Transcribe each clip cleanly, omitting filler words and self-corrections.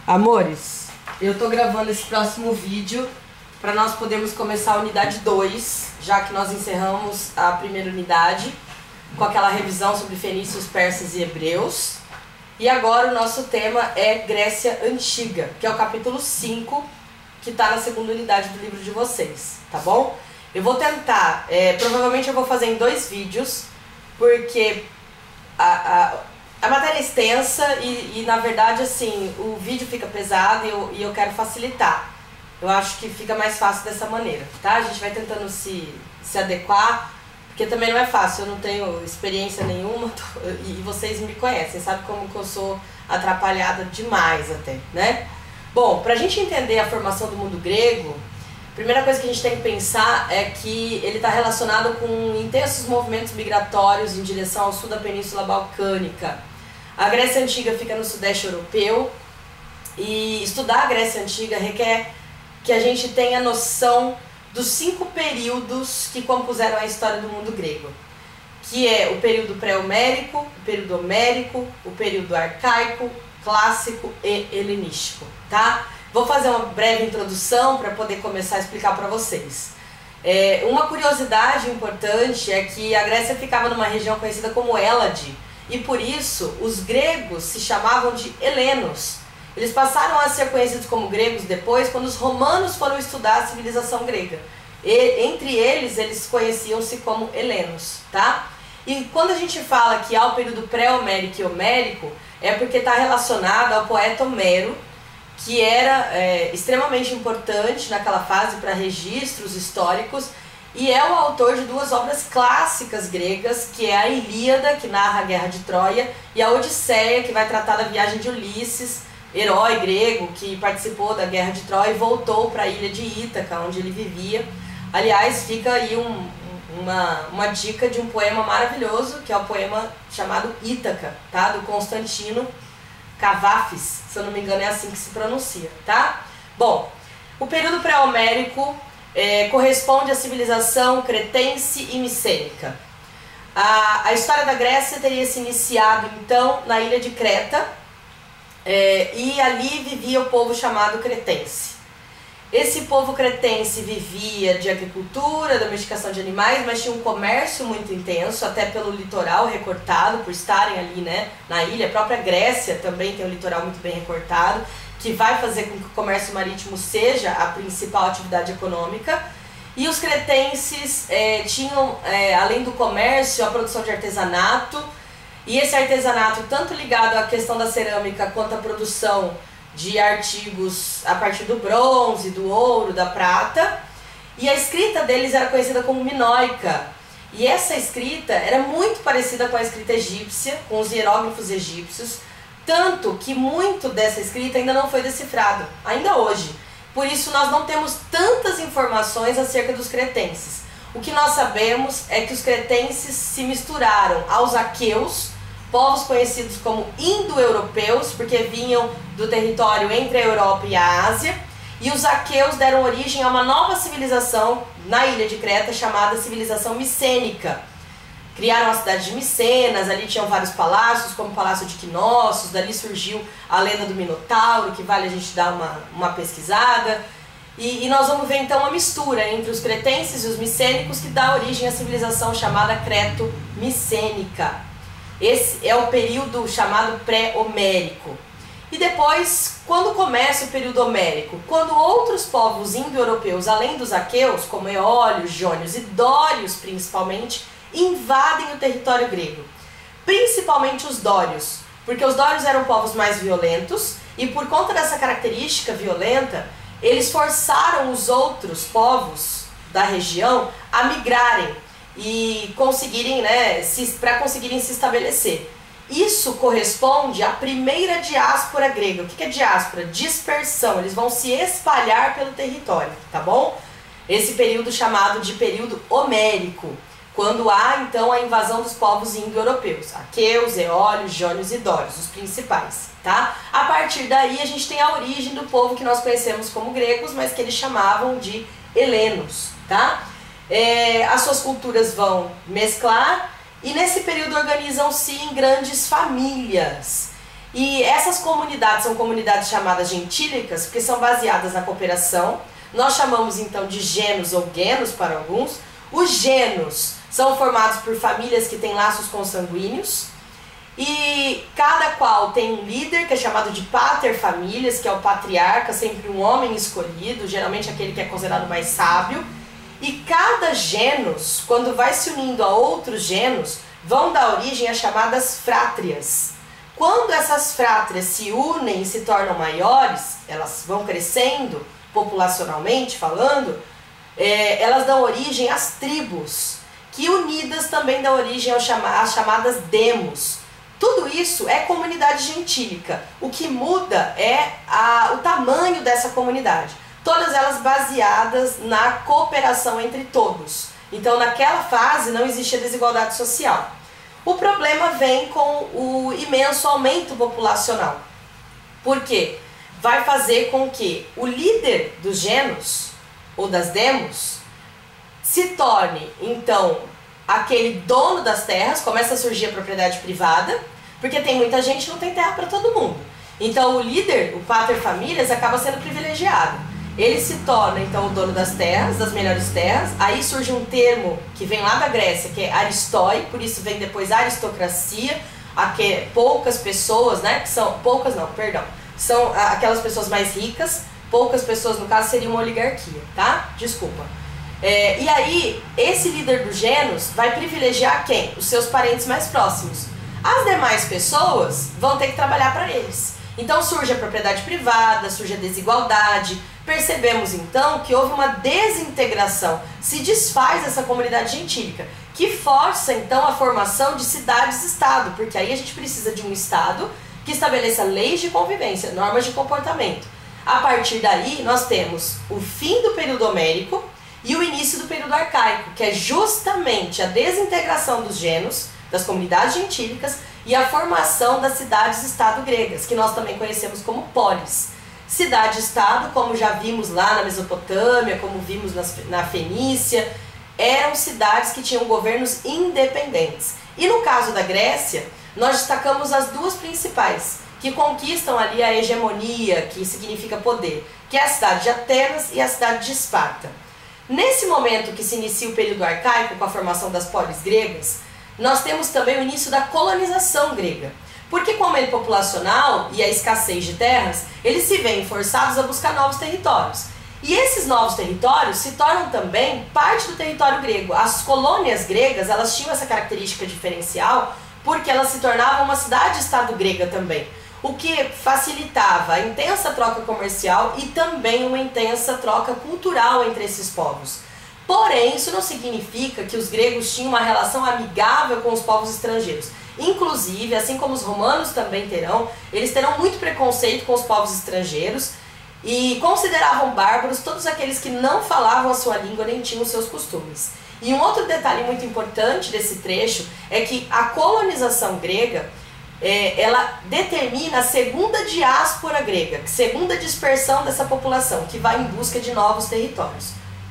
Amores, eu tô gravando esse próximo vídeo para nós podermos começar a unidade 2, já que nós encerramos a primeira unidade com aquela revisão sobre fenícios, persas e hebreus. E agora o nosso tema é Grécia Antiga, que é o capítulo 5, que está na segunda unidade do livro de vocês, tá bom? Eu vou tentar, provavelmente eu vou fazer em 2 vídeos, porque a matéria é extensa e na verdade assim, o vídeo fica pesado e eu quero facilitar. Eu acho que fica mais fácil dessa maneira, tá? A gente vai tentando se adequar, porque também não é fácil, eu não tenho experiência nenhuma e vocês me conhecem, sabe como que eu sou atrapalhada demais até, né? Bom, pra gente entender a formação do mundo grego, a primeira coisa que a gente tem que pensar é que ele está relacionado com intensos movimentos migratórios em direção ao sul da Península Balcânica. A Grécia Antiga fica no sudeste europeu e estudar a Grécia Antiga requer que a gente tenha noção dos 5 períodos que compuseram a história do mundo grego, que é o período pré-homérico, o período homérico, o período arcaico, clássico e helenístico, tá? Vou fazer uma breve introdução para poder começar a explicar para vocês. Uma curiosidade importante é que a Grécia ficava numa região conhecida como Hélade, e por isso os gregos se chamavam de helenos. Eles passaram a ser conhecidos como gregos depois, quando os romanos foram estudar a civilização grega. Entre eles conheciam-se como helenos, tá? E quando a gente fala que há o período pré-homérico e homérico, é porque está relacionado ao poeta Homero, que era extremamente importante naquela fase para registros históricos, e é o autor de 2 obras clássicas gregas, que é a Ilíada, que narra a Guerra de Troia, e a Odisseia, que vai tratar da viagem de Ulisses, herói grego que participou da Guerra de Troia e voltou para a ilha de Ítaca, onde ele vivia. Aliás, fica aí uma dica de um poema maravilhoso, que é o poema chamado Ítaca, tá? Do Constantino Cavafis, se eu não me engano é assim que se pronuncia, tá? Bom, o período pré-homérico corresponde à civilização cretense e micênica. A história da Grécia teria se iniciado então na ilha de Creta, e ali vivia o povo chamado cretense. Esse povo cretense vivia de agricultura, domesticação de animais, mas tinha um comércio muito intenso, até pelo litoral recortado, por estarem ali, né, na ilha. A própria Grécia também tem um litoral muito bem recortado, que vai fazer com que o comércio marítimo seja a principal atividade econômica. E os cretenses tinham, além do comércio, a produção de artesanato, e esse artesanato tanto ligado à questão da cerâmica quanto à produção de artigos a partir do bronze, do ouro, da prata. E a escrita deles era conhecida como minoica. E essa escrita era muito parecida com a escrita egípcia, com os hieróglifos egípcios, tanto que muito dessa escrita ainda não foi decifrado, ainda hoje. Por isso nós não temos tantas informações acerca dos cretenses. O que nós sabemos é que os cretenses se misturaram aos aqueus, povos conhecidos como indo-europeus, porque vinham do território entre a Europa e a Ásia, e os aqueus deram origem a uma nova civilização na ilha de Creta, chamada civilização micênica. Criaram a cidade de Micenas, ali tinham vários palácios, como o Palácio de Knossos, dali surgiu a lenda do Minotauro, que vale a gente dar uma pesquisada. E nós vamos ver então uma mistura entre os cretenses e os micênicos que dá origem à civilização chamada creto-micênica. Esse é o período chamado pré-homérico. E depois, quando começa o período homérico? Quando outros povos indo-europeus, além dos aqueus, como eólios, jônios e dórios principalmente, invadem o território grego. Principalmente os dórios, porque os dórios eram povos mais violentos e por conta dessa característica violenta, eles forçaram os outros povos da região a migrarem e conseguirem, para conseguirem se estabelecer. Isso corresponde à primeira diáspora grega. O que é diáspora? Dispersão. Eles vão se espalhar pelo território, tá bom? Esse período chamado de período homérico, quando há então a invasão dos povos indo-europeus, aqueus, eólios, jônios e dórios, os principais, tá? A partir daí a gente tem a origem do povo que nós conhecemos como gregos, mas que eles chamavam de helenos, tá? As suas culturas vão mesclar e nesse período organizam-se em grandes famílias. E essas comunidades são comunidades chamadas gentílicas porque são baseadas na cooperação. Nós chamamos então de genos ou genos para alguns. Os genos são formados por famílias que têm laços consanguíneos e cada qual tem um líder que é chamado de paterfamílias, que é o patriarca, sempre um homem escolhido, geralmente aquele que é considerado mais sábio. E cada genos, quando vai se unindo a outros genos, vão dar origem às chamadas frátrias. Quando essas frátrias se unem e se tornam maiores, elas vão crescendo populacionalmente falando, elas dão origem às tribos, que unidas também dão origem às chamadas demos. Tudo isso é comunidade gentílica. O que muda é o tamanho dessa comunidade. Todas elas baseadas na cooperação entre todos. Então, naquela fase não existia desigualdade social. O problema vem com o imenso aumento populacional. Por quê? Vai fazer com que o líder dos genos, ou das demos, se torne, então, aquele dono das terras, começa a surgir a propriedade privada, porque tem muita gente que não tem terra para todo mundo. Então o líder, o paterfamílias, acaba sendo privilegiado. Ele se torna então o dono das terras, das melhores terras. Aí surge um termo que vem lá da Grécia, que é aristói, por isso vem depois a aristocracia, poucas pessoas, né, que são, poucas não, perdão, são aquelas pessoas mais ricas, poucas pessoas no caso seria uma oligarquia, tá? Desculpa. E aí, esse líder dos genos vai privilegiar quem? Os seus parentes mais próximos. As demais pessoas vão ter que trabalhar para eles. Então surge a propriedade privada, surge a desigualdade. Percebemos então que houve uma desintegração, se desfaz essa comunidade gentílica, que força então a formação de cidades-estado, porque aí a gente precisa de um estado que estabeleça leis de convivência, normas de comportamento. A partir daí nós temos o fim do período homérico e o início do período arcaico, que é justamente a desintegração dos genos, das comunidades gentílicas e a formação das cidades-estado gregas, que nós também conhecemos como polis. Cidade-estado, como já vimos lá na Mesopotâmia, como vimos na Fenícia, eram cidades que tinham governos independentes. E no caso da Grécia, nós destacamos as duas principais, que conquistam ali a hegemonia, que significa poder, que é a cidade de Atenas e a cidade de Esparta. Nesse momento que se inicia o período arcaico, com a formação das polis gregas, nós temos também o início da colonização grega. Porque com o aumento populacional e a escassez de terras, eles se veem forçados a buscar novos territórios. E esses novos territórios se tornam também parte do território grego. As colônias gregas, elas tinham essa característica diferencial porque elas se tornavam uma cidade-estado grega também. O que facilitava a intensa troca comercial e também uma intensa troca cultural entre esses povos. Porém, isso não significa que os gregos tinham uma relação amigável com os povos estrangeiros. Inclusive, assim como os romanos também terão, eles terão muito preconceito com os povos estrangeiros e consideravam bárbaros todos aqueles que não falavam a sua língua nem tinham os seus costumes. E um outro detalhe muito importante desse trecho é que a colonização grega, ela determina a segunda diáspora grega, segunda dispersão dessa população, que vai em busca de novos territórios.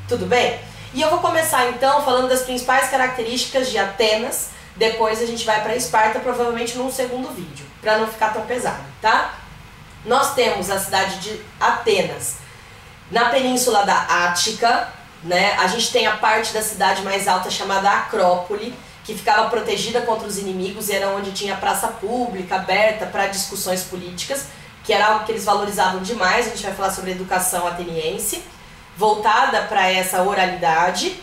Tudo bem? E eu vou começar então falando das principais características de Atenas, depois a gente vai para Esparta, provavelmente num segundo vídeo, para não ficar tão pesado, tá? Nós temos a cidade de Atenas na península da Ática, né? A gente tem a parte da cidade mais alta chamada Acrópole, que ficava protegida contra os inimigos e era onde tinha praça pública aberta para discussões políticas, que era algo que eles valorizavam demais. A gente vai falar sobre a educação ateniense, voltada para essa oralidade.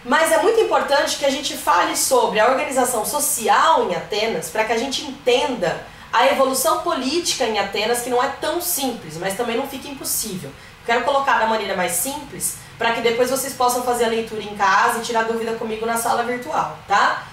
Mas é muito importante que a gente fale sobre a organização social em Atenas, para que a gente entenda a evolução política em Atenas, que não é tão simples, mas também não fica impossível. Quero colocar da maneira mais simples, para que depois vocês possam fazer a leitura em casa e tirar dúvida comigo na sala virtual, tá?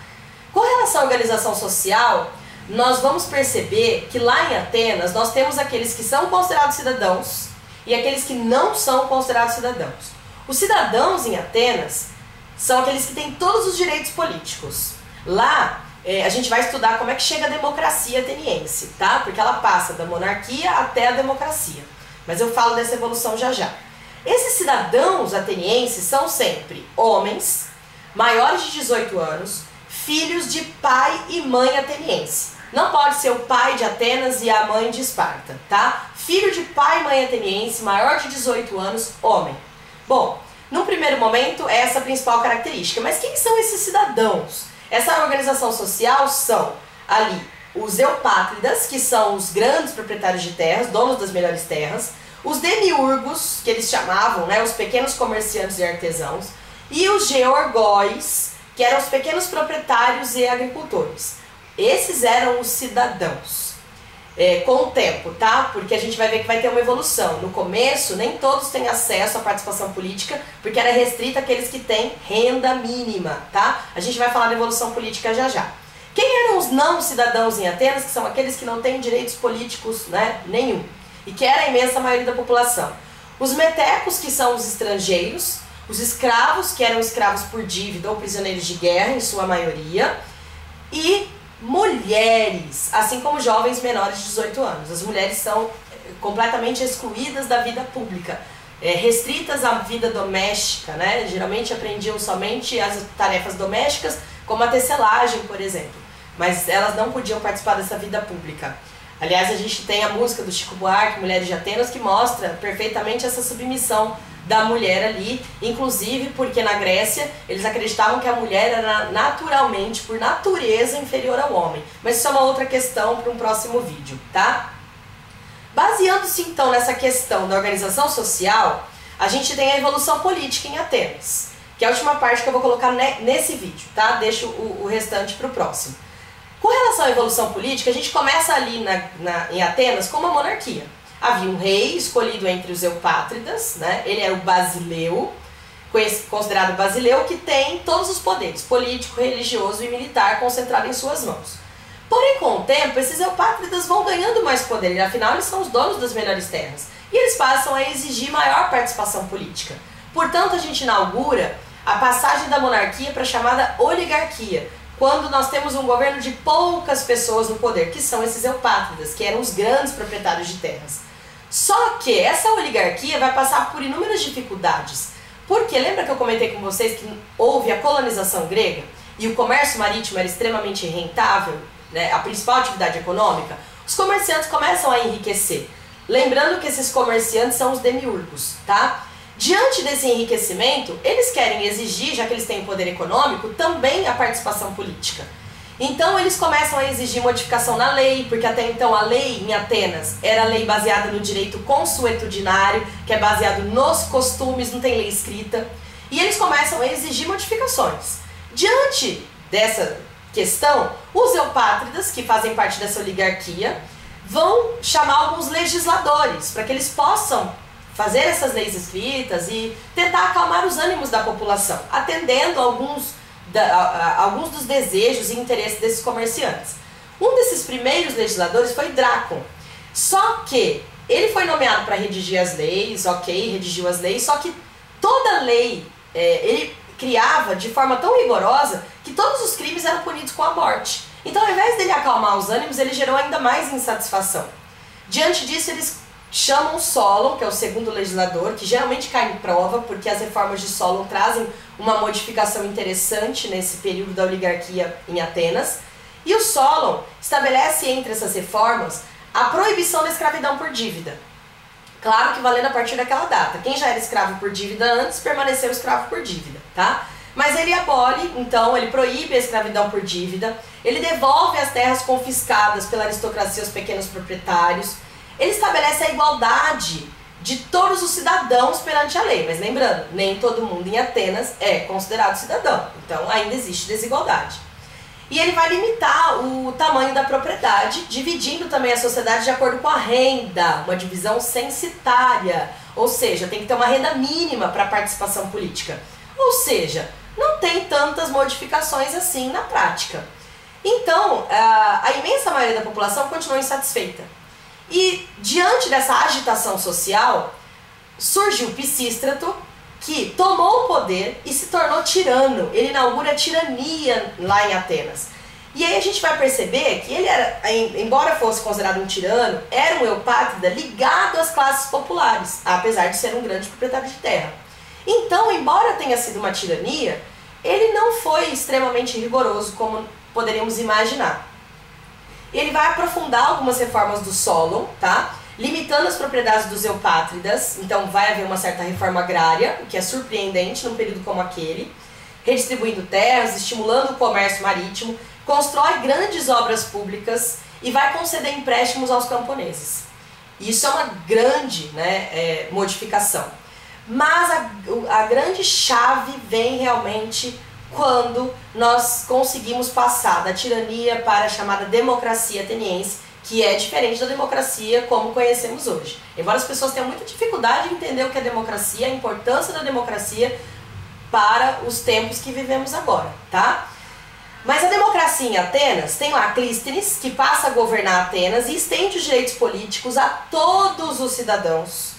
Com relação à organização social, nós vamos perceber que lá em Atenas nós temos aqueles que são considerados cidadãos e aqueles que não são considerados cidadãos. Os cidadãos em Atenas são aqueles que têm todos os direitos políticos. Lá, a gente vai estudar como é que chega a democracia ateniense, tá? Porque ela passa da monarquia até a democracia. Mas eu falo dessa evolução já já. Esses cidadãos atenienses são sempre homens, maiores de 18 anos, filhos de pai e mãe ateniense. Não pode ser o pai de Atenas e a mãe de Esparta, tá? Filho de pai e mãe ateniense, maior de 18 anos, homem. Bom, num primeiro momento, é essa a principal característica. Mas quem são esses cidadãos? Essa organização social são ali os eupátridas, que são os grandes proprietários de terras, donos das melhores terras, os demiurgos, que eles chamavam, né, os pequenos comerciantes e artesãos, e os georgóis, que eram os pequenos proprietários e agricultores. Esses eram os cidadãos. Com o tempo, tá? Porque a gente vai ver que vai ter uma evolução. No começo, nem todos têm acesso à participação política, porque era restrita àqueles que têm renda mínima, tá? A gente vai falar da evolução política já já. Quem eram os não cidadãos em Atenas, que são aqueles que não têm direitos políticos, né, nenhum, e que era a imensa maioria da população? Os metecos, que são os estrangeiros, os escravos, que eram escravos por dívida ou prisioneiros de guerra, em sua maioria, e mulheres, assim como jovens menores de 18 anos. As mulheres são completamente excluídas da vida pública, restritas à vida doméstica, né? Geralmente aprendiam somente as tarefas domésticas, como a tecelagem, por exemplo, mas elas não podiam participar dessa vida pública. Aliás, a gente tem a música do Chico Buarque, Mulheres de Atenas, que mostra perfeitamente essa submissão da mulher ali, inclusive porque na Grécia eles acreditavam que a mulher era naturalmente, por natureza, inferior ao homem. Mas isso é uma outra questão para um próximo vídeo, tá? Baseando-se então nessa questão da organização social, a gente tem a evolução política em Atenas, que é a última parte que eu vou colocar nesse vídeo, tá? Deixo o restante para o próximo. Com relação à evolução política, a gente começa ali em Atenas com uma monarquia. Havia um rei escolhido entre os eupátridas, né? Ele era o Basileu, considerado Basileu, que tem todos os poderes, político, religioso e militar, concentrado em suas mãos. Porém, com o tempo, esses eupátridas vão ganhando mais poder, e afinal eles são os donos das melhores terras, e eles passam a exigir maior participação política. Portanto, a gente inaugura a passagem da monarquia para a chamada oligarquia, quando nós temos um governo de poucas pessoas no poder, que são esses eupátridas, que eram os grandes proprietários de terras. Só que essa oligarquia vai passar por inúmeras dificuldades. Porque lembra que eu comentei com vocês que houve a colonização grega e o comércio marítimo era extremamente rentável, né, a principal atividade econômica? Os comerciantes começam a enriquecer. Lembrando que esses comerciantes são os demiurgos, tá? Diante desse enriquecimento, eles querem exigir, já que eles têm poder econômico, também a participação política. Então eles começam a exigir modificação na lei, porque até então a lei em Atenas era lei baseada no direito consuetudinário, que é baseado nos costumes, não tem lei escrita. E eles começam a exigir modificações. Diante dessa questão, os eupátridas, que fazem parte dessa oligarquia, vão chamar alguns legisladores, para que eles possam fazer essas leis escritas e tentar acalmar os ânimos da população, atendendo alguns dos desejos e interesses desses comerciantes. Um desses primeiros legisladores foi Drácon. Só que ele foi nomeado para redigir as leis, ok, redigiu as leis, só que toda lei ele criava de forma tão rigorosa que todos os crimes eram punidos com a morte. Então, ao invés dele acalmar os ânimos, ele gerou ainda mais insatisfação. Diante disso, eles chamam Solon, que é o segundo legislador, que geralmente cai em prova, porque as reformas de Solon trazem uma modificação interessante nesse período da oligarquia em Atenas. E o Solon estabelece entre essas reformas a proibição da escravidão por dívida. Claro que valendo a partir daquela data. Quem já era escravo por dívida antes, permaneceu escravo por dívida, tá? Mas ele abole, então, ele proíbe a escravidão por dívida, ele devolve as terras confiscadas pela aristocracia aos pequenos proprietários, ele estabelece a igualdade de todos os cidadãos perante a lei. Mas lembrando, nem todo mundo em Atenas é considerado cidadão, então ainda existe desigualdade. E ele vai limitar o tamanho da propriedade, dividindo também a sociedade de acordo com a renda, uma divisão censitária, ou seja, tem que ter uma renda mínima para a participação política. Ou seja, não tem tantas modificações assim na prática. Então, a imensa maioria da população continua insatisfeita. E diante dessa agitação social, surgiu Pisístrato, que tomou o poder e se tornou tirano. Ele inaugura a tirania lá em Atenas. E aí a gente vai perceber que ele era, embora fosse considerado um tirano, era um eupátrida ligado às classes populares, apesar de ser um grande proprietário de terra. Então, embora tenha sido uma tirania, ele não foi extremamente rigoroso como poderíamos imaginar. E ele vai aprofundar algumas reformas do Solon, tá? Limitando as propriedades dos eupátridas, então vai haver uma certa reforma agrária, o que é surpreendente num período como aquele, redistribuindo terras, estimulando o comércio marítimo, constrói grandes obras públicas e vai conceder empréstimos aos camponeses. Isso é uma grande, né, modificação. Mas a grande chave vem realmente quando nós conseguimos passar da tirania para a chamada democracia ateniense, que é diferente da democracia como conhecemos hoje. Embora as pessoas tenham muita dificuldade em entender o que é democracia, a importância da democracia para os tempos que vivemos agora, tá? Mas a democracia em Atenas tem lá Clístenes, que passa a governar Atenas e estende os direitos políticos a todos os cidadãos,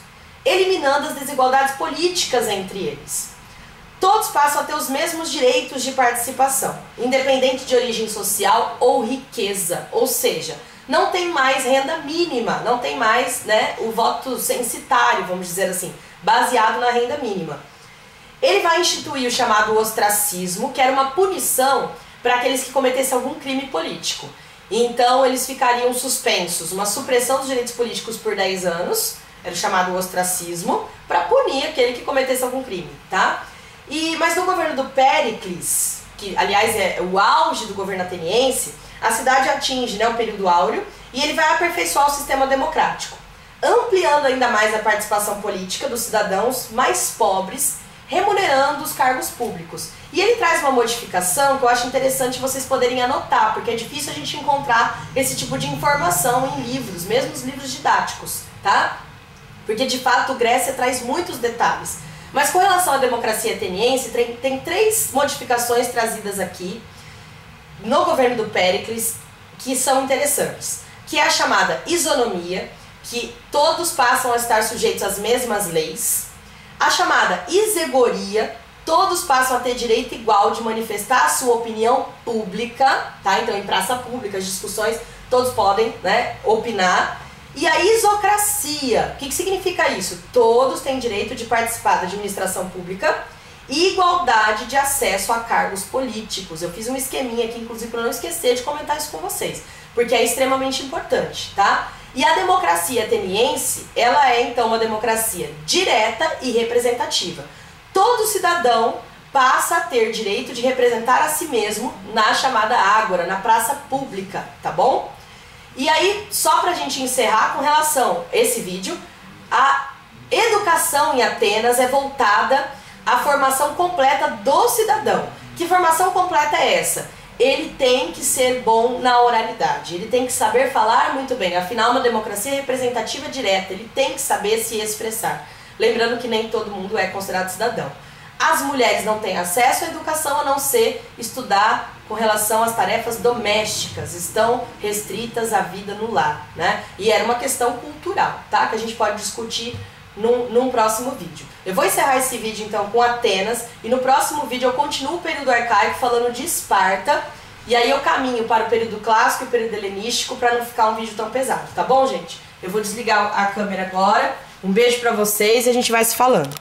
eliminando as desigualdades políticas entre eles. Todos passam a ter os mesmos direitos de participação, independente de origem social ou riqueza, ou seja, não tem mais renda mínima, não tem mais, né, o voto censitário, vamos dizer assim, baseado na renda mínima. Ele vai instituir o chamado ostracismo, que era uma punição para aqueles que cometessem algum crime político. Então eles ficariam suspensos, uma supressão dos direitos políticos por 10 anos, era o chamado ostracismo, para punir aquele que cometesse algum crime, tá? Mas no governo do Péricles, que aliás é o auge do governo ateniense, a cidade atinge, né, o período áureo e ele vai aperfeiçoar o sistema democrático, ampliando ainda mais a participação política dos cidadãos mais pobres, remunerando os cargos públicos. E ele traz uma modificação que eu acho interessante vocês poderem anotar, porque é difícil a gente encontrar esse tipo de informação em livros, mesmo os livros didáticos, tá? Porque de fato Grécia traz muitos detalhes. Mas com relação à democracia ateniense, tem 3 modificações trazidas aqui no governo do Péricles que são interessantes, que é a chamada isonomia, que todos passam a estar sujeitos às mesmas leis, a chamada isegoria, todos passam a ter direito igual de manifestar a sua opinião pública, tá? Então em praça pública, as discussões, todos podem, né, opinar. E a isocracia, o que significa isso? Todos têm direito de participar da administração pública e igualdade de acesso a cargos políticos. Eu fiz um esqueminha aqui, inclusive, para não esquecer de comentar isso com vocês, porque é extremamente importante, tá? E a democracia ateniense, ela é então uma democracia direta e representativa. Todo cidadão passa a ter direito de representar a si mesmo na chamada ágora, na praça pública, tá bom? E aí, só pra gente encerrar com relação a esse vídeo, a educação em Atenas é voltada à formação completa do cidadão. Que formação completa é essa? Ele tem que ser bom na oralidade, ele tem que saber falar muito bem, afinal uma democracia representativa direta, ele tem que saber se expressar. Lembrando que nem todo mundo é considerado cidadão. As mulheres não têm acesso à educação a não ser estudar com relação às tarefas domésticas, estão restritas à vida no lar, né? E era uma questão cultural, tá? Que a gente pode discutir num próximo vídeo. Eu vou encerrar esse vídeo então com Atenas e no próximo vídeo eu continuo o período arcaico falando de Esparta e aí eu caminho para o período clássico e o período helenístico para não ficar um vídeo tão pesado, tá bom, gente? Eu vou desligar a câmera agora, um beijo pra vocês e a gente vai se falando.